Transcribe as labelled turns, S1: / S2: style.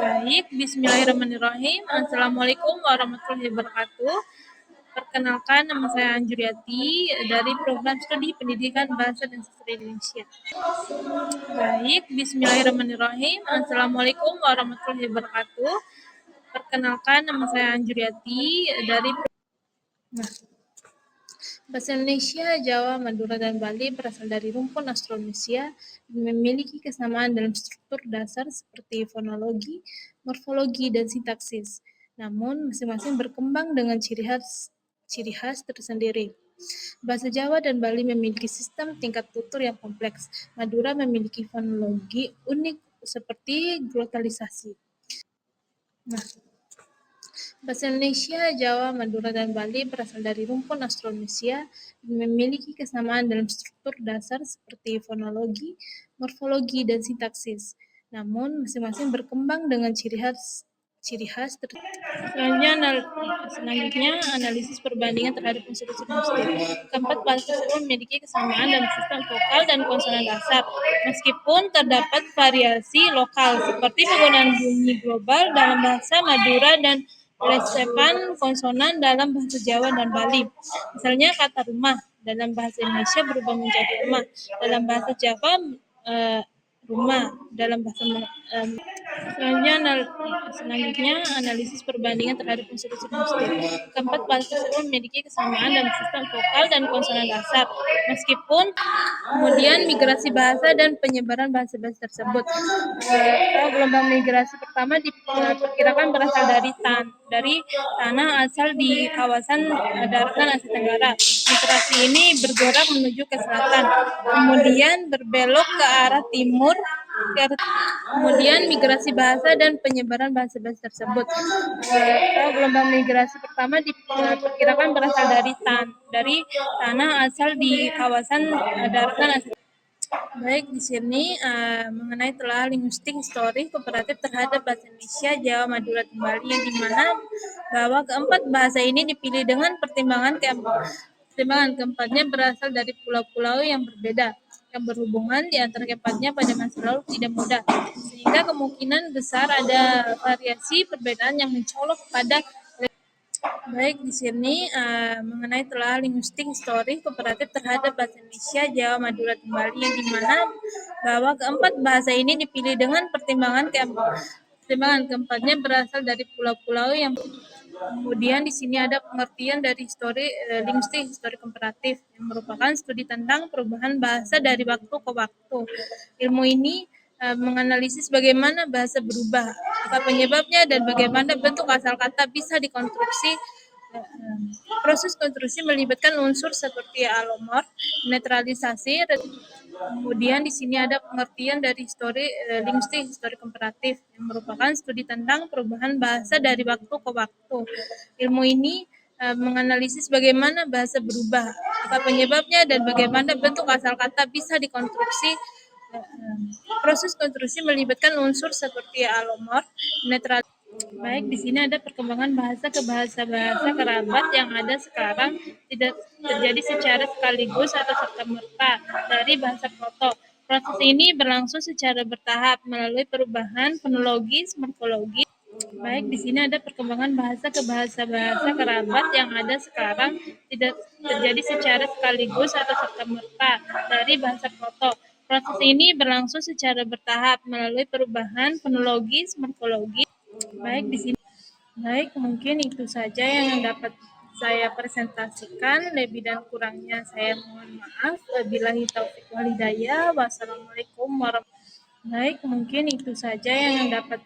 S1: Baik, bismillahirrahmanirrahim. Assalamualaikum warahmatullahi wabarakatuh. Perkenalkan, nama saya Anjuriati dari Program Studi Pendidikan Bahasa dan Sastra Indonesia. Baik, bismillahirrahmanirrahim. Assalamualaikum warahmatullahi wabarakatuh. Perkenalkan, nama saya Anjuriati dari Bahasa Indonesia, Jawa, Madura, dan Bali berasal dari rumpun Austronesia dan memiliki kesamaan dalam struktur dasar seperti fonologi, morfologi, dan sintaksis. Namun, masing-masing berkembang dengan ciri khas tersendiri. Bahasa Jawa dan Bali memiliki sistem tingkat tutur yang kompleks. Madura memiliki fonologi unik seperti glotalisasi. Nah, Bahasa Indonesia, Jawa, Madura, dan Bali berasal dari rumpun Austronesia dan memiliki kesamaan dalam struktur dasar seperti fonologi, morfologi, dan sintaksis. Namun, masing-masing berkembang dengan ciri khas selanjutnya analisis perbandingan terhadap unsur-unsur linguistik. Keempat bahasa tersebut memiliki kesamaan dalam sistem vokal dan konsonan dasar, meskipun terdapat variasi lokal seperti penggunaan bunyi global dalam bahasa Madura dan lesepan konsonan dalam bahasa Jawa dan Bali. Misalnya kata rumah dalam bahasa Indonesia berubah menjadi rumah, dalam bahasa Jawa rumah, dalam bahasa selanjutnya analisis perbandingan terhadap unsur-unsur linguistik. Keempat bahasa tersebut memiliki kesamaan dalam sistem vokal dan konsonan dasar, meskipun kemudian migrasi bahasa dan penyebaran bahasa-bahasa tersebut. Gelombang migrasi pertama diperkirakan berasal dari tanah asal di kawasan daratan Asia Tenggara. Migrasi ini bergerak menuju ke selatan, kemudian berbelok ke arah timur. Kemudian migrasi bahasa dan penyebaran bahasa-bahasa tersebut. Gelombang migrasi pertama diperkirakan berasal dari tanah asal di kawasan daratan Asia. Baik, di sini mengenai telah linguistik histori komparatif terhadap bahasa Indonesia, Jawa, Madura, dan Bali, yang dimana bahwa keempat bahasa ini dipilih dengan pertimbangan keempatnya berasal dari pulau-pulau yang berbeda, yang berhubungan di antara keempatnya pada masa lalu tidak mudah, sehingga kemungkinan besar ada variasi perbedaan yang mencolok pada. Baik, di sini mengenai telah linguistik histori komparatif terhadap bahasa Indonesia, Jawa, Madura, dan Bali, yang dimana bahwa keempat bahasa ini dipilih dengan pertimbangan keempatnya berasal dari pulau-pulau yang. Kemudian di sini ada pengertian dari linguistik histori komparatif, yang merupakan studi tentang perubahan bahasa dari waktu ke waktu. Ilmu ini menganalisis bagaimana bahasa berubah, apa penyebabnya, dan bagaimana bentuk asal kata bisa dikonstruksi. Proses konstruksi melibatkan unsur seperti alomorf, netralisasi. Kemudian di sini ada pengertian dari linguistik histori komparatif, yang merupakan studi tentang perubahan bahasa dari waktu ke waktu. Ilmu ini menganalisis bagaimana bahasa berubah, apa penyebabnya, dan bagaimana bentuk asal kata bisa dikonstruksi. Proses konstruksi melibatkan unsur seperti alomorf, netralisasi. Baik, di sini ada perkembangan bahasa ke bahasa-bahasa kerabat yang ada sekarang tidak terjadi secara sekaligus atau serta-merta dari bahasa proto. Proses ini berlangsung secara bertahap melalui perubahan fonologis, morfologis. Baik, di sini ada perkembangan bahasa ke bahasa-bahasa kerabat yang ada sekarang tidak terjadi secara sekaligus atau serta-merta dari bahasa proto. Proses ini berlangsung secara bertahap melalui perubahan fonologis, morfologis. Baik, mungkin itu saja yang dapat saya presentasikan. Lebih dan kurangnya saya mohon maaf. Wabillahi taufiq wal hidayah. Wassalamualaikum warahmatullahi wabarakatuh. Baik, mungkin itu saja yang dapat